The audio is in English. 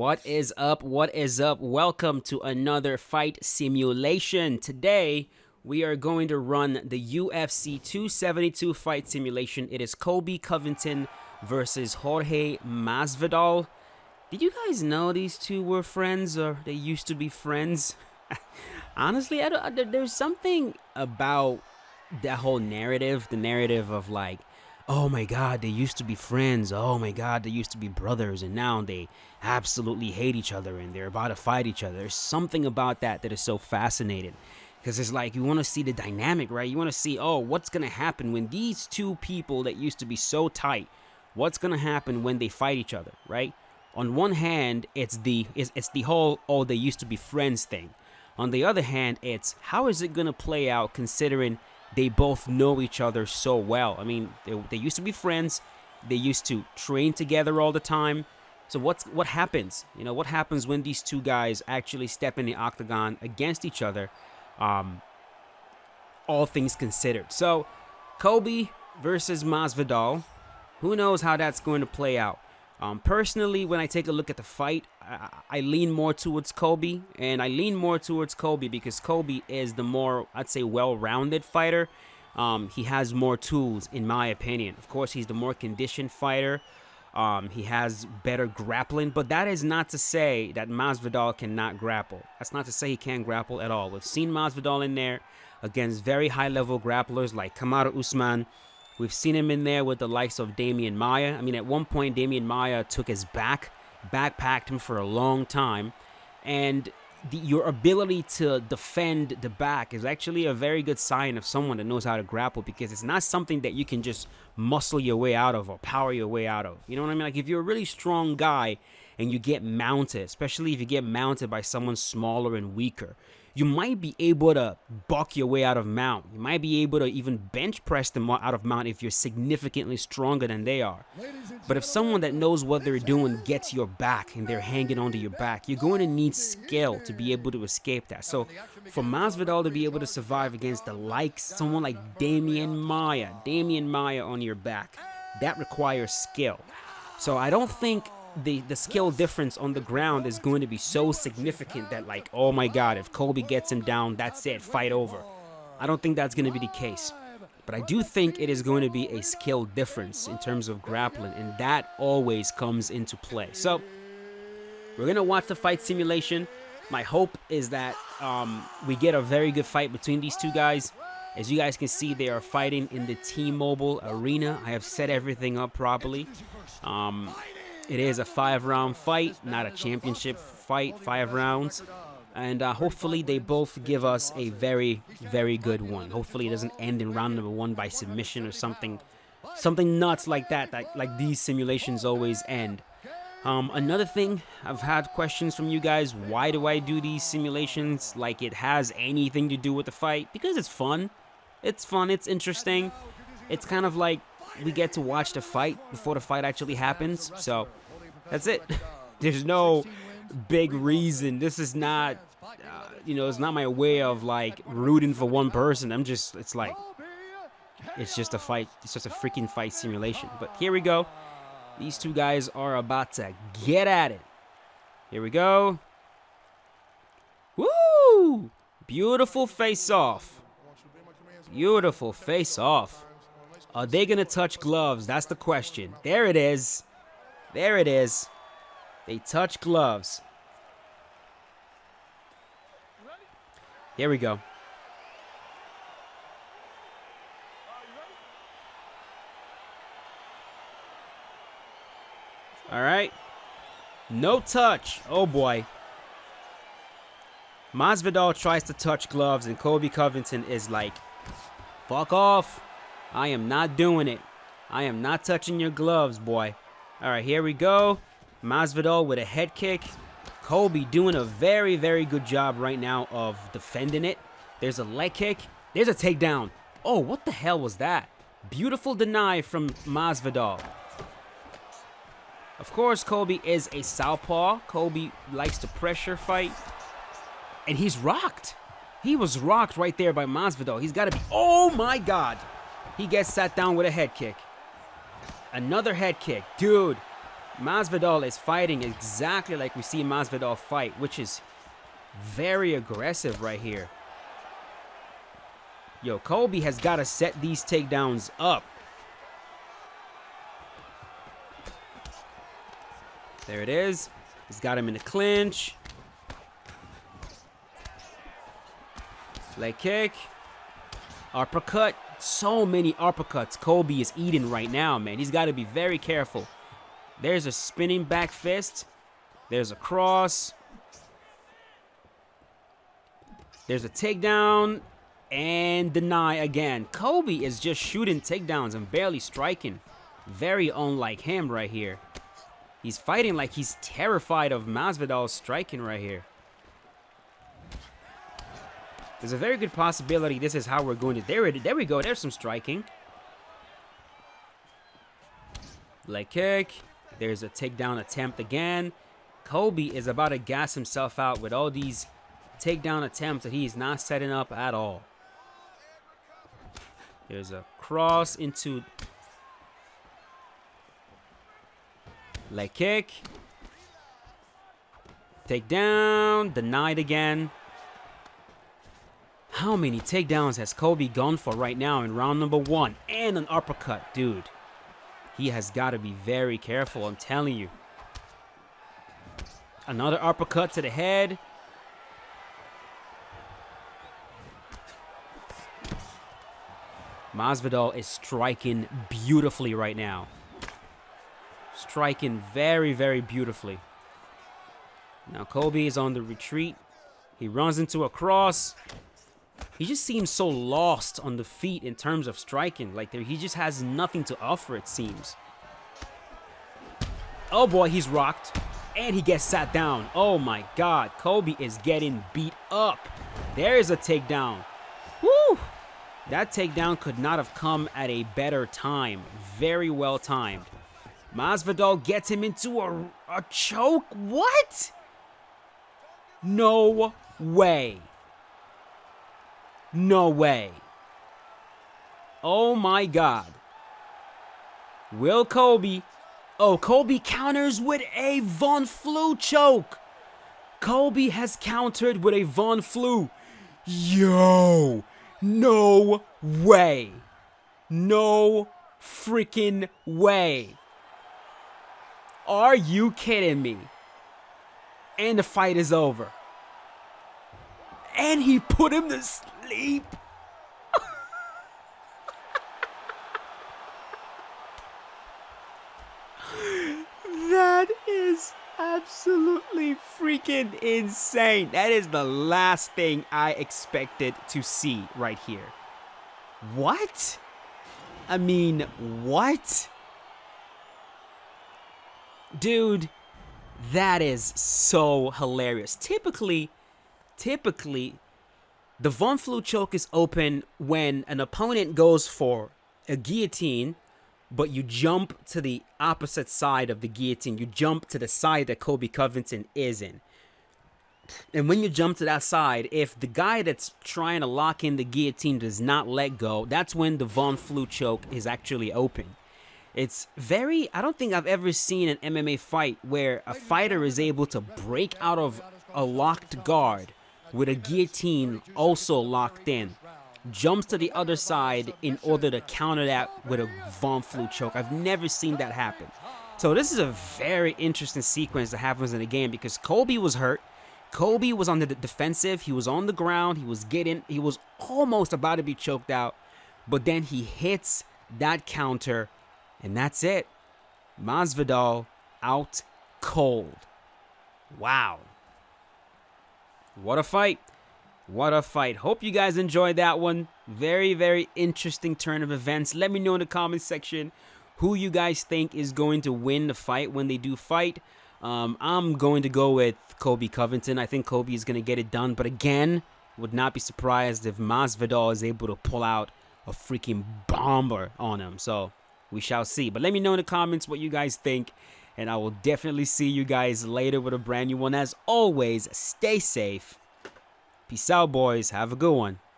What is up? What is up? Welcome to another fight simulation. Today, we are going to run the UFC 272 fight simulation. It is Colby Covington versus Jorge Masvidal. Did you guys know these two were friends, or they used to be friends? Honestly, there's something about that whole narrative, the narrative of like, oh my God, they used to be friends. Oh my God, they used to be brothers, and now they absolutely hate each other and they're about to fight each other. There's something about that is so fascinating, because it's like you want to see the dynamic, right? You want to see, oh, what's going to happen when these two people that used to be so tight, what's going to happen when they fight each other, right? On one hand, it's the whole, oh, they used to be friends thing. On the other hand, it's how is it going to play out considering they both know each other so well. I mean, they used to be friends. They used to train together all the time. So what happens? You know, what happens when these two guys actually step in the octagon against each other? All things considered. So, Colby versus Masvidal. Who knows how that's going to play out? Personally, when I take a look at the fight, I lean more towards Colby, and I lean more towards Colby because Colby is the more, I'd say, well-rounded fighter. He has more tools, in my opinion. Of course, he's the more conditioned fighter. He has better grappling, but that is not to say that Masvidal cannot grapple. That's not to say he can't grapple at all. We've seen Masvidal in there against very high-level grapplers like Kamaru Usman. We've seen him in there with the likes of Damian Maia. I mean, at one point, Damian Maia took his backpacked him for a long time. And your ability to defend the back is actually a very good sign of someone that knows how to grapple, because it's not something that you can just muscle your way out of or power your way out of. You know what I mean? Like, if you're a really strong guy and you get mounted, especially if you get mounted by someone smaller and weaker, you might be able to buck your way out of mount. You might be able to even bench press them out of mount if you're significantly stronger than they are. But if someone that knows what they're doing gets your back and they're hanging onto your back, you're going to need skill to be able to escape that. So for Masvidal to be able to survive against the likes, someone like Damian Maia on your back, that requires skill. So I don't think the skill difference on the ground is going to be so significant that, like, oh my God, if Colby gets him down, that's it, fight over. I don't think that's going to be the case. But I do think it is going to be a skill difference in terms of grappling, and that always comes into play. So we're going to watch the fight simulation. My hope is that we get a very good fight between these two guys. As you guys can see, they are fighting in the T-Mobile Arena. I have set everything up properly. It is a 5-round fight, not a championship fight, 5 rounds. And hopefully they both give us a very, very good one. Hopefully it doesn't end in round number 1 by submission or something nuts like that, like these simulations always end. Another thing, I've had questions from you guys. Why do I do these simulations like it has anything to do with the fight? Because it's fun. It's fun. It's interesting. It's kind of like we get to watch the fight before the fight actually happens. So that's it. There's no big reason. This is not, it's not my way of like rooting for one person. it's just a fight. It's just a freaking fight simulation. But here we go. These two guys are about to get at it. Here we go. Woo! Beautiful face-off. Beautiful face-off. Are they going to touch gloves? That's the question. There it is. There it is. They touch gloves. Here we go. All right. No touch. Oh, boy. Masvidal tries to touch gloves, and Colby Covington is like, fuck off. I am not doing it. I am not touching your gloves, boy. All right, here we go. Masvidal with a head kick. Colby doing a very, very good job right now of defending it. There's a leg kick. There's a takedown. Oh, what the hell was that? Beautiful deny from Masvidal. Of course, Colby is a southpaw. Colby likes to pressure fight. And he's rocked. He was rocked right there by Masvidal. He's got to be... Oh, my God. He gets sat down with a head kick. Another head kick. Dude, Masvidal is fighting exactly like we see Masvidal fight, which is very aggressive right here. Yo, Colby has got to set these takedowns up. There it is. He's got him in the clinch. Leg kick. Uppercut. So many uppercuts Colby is eating right now, man. He's got to be very careful. There's a spinning back fist. There's a cross. There's a takedown. And deny again. Colby is just shooting takedowns and barely striking. Very unlike him right here. He's fighting like he's terrified of Masvidal's striking right here. There's a very good possibility this is how we're going to... There we go. There's some striking. Leg kick. There's a takedown attempt again. Colby is about to gas himself out with all these takedown attempts that he is not setting up at all. There's a cross into leg kick. Takedown. Denied again. How many takedowns has Colby gone for right now in round number 1? And an uppercut, dude. He has got to be very careful, I'm telling you. Another uppercut to the head. Masvidal is striking beautifully right now. Striking very, very beautifully. Now Colby is on the retreat. He runs into a cross. He just seems so lost on the feet in terms of striking. Like he just has nothing to offer, it seems. Oh boy, he's rocked. And he gets sat down. Oh my God. Colby is getting beat up. There's a takedown. Woo! That takedown could not have come at a better time. Very well timed. Masvidal gets him into a choke. What? No way. No way. Oh my God. Will Colby... Oh, Colby counters with a Von Flue choke. Colby has countered with a Von Flue. Yo. No way. No freaking way. Are you kidding me? And the fight is over. And he put him to sleep. That is absolutely freaking insane. That is the last thing I expected to see right here. What? I mean, what? Dude, that is so hilarious. Typically, the Von Flue choke is open when an opponent goes for a guillotine, but you jump to the opposite side of the guillotine. You jump to the side that Colby Covington is in. And when you jump to that side, if the guy that's trying to lock in the guillotine does not let go, that's when the Von Flue choke is actually open. It's very... I don't think I've ever seen an MMA fight where a fighter is able to break out of a locked guard with a guillotine also locked in. Jumps to the other side in order to counter that with a Von Flue choke. I've never seen that happen. So this is a very interesting sequence that happens in the game because Colby was hurt. Colby was on the defensive. He was on the ground. He was almost about to be choked out. But then he hits that counter, and that's it. Masvidal out cold. Wow. What a fight. What a fight. Hope you guys enjoyed that one. Very, very interesting turn of events. Let me know in the comment section who you guys think is going to win the fight when they do fight. I'm going to go with Colby Covington. I think Colby is going to get it done. But again, would not be surprised if Masvidal is able to pull out a freaking bomber on him. So we shall see. But let me know in the comments what you guys think. And I will definitely see you guys later with a brand new one. As always, stay safe. Peace out, boys. Have a good one.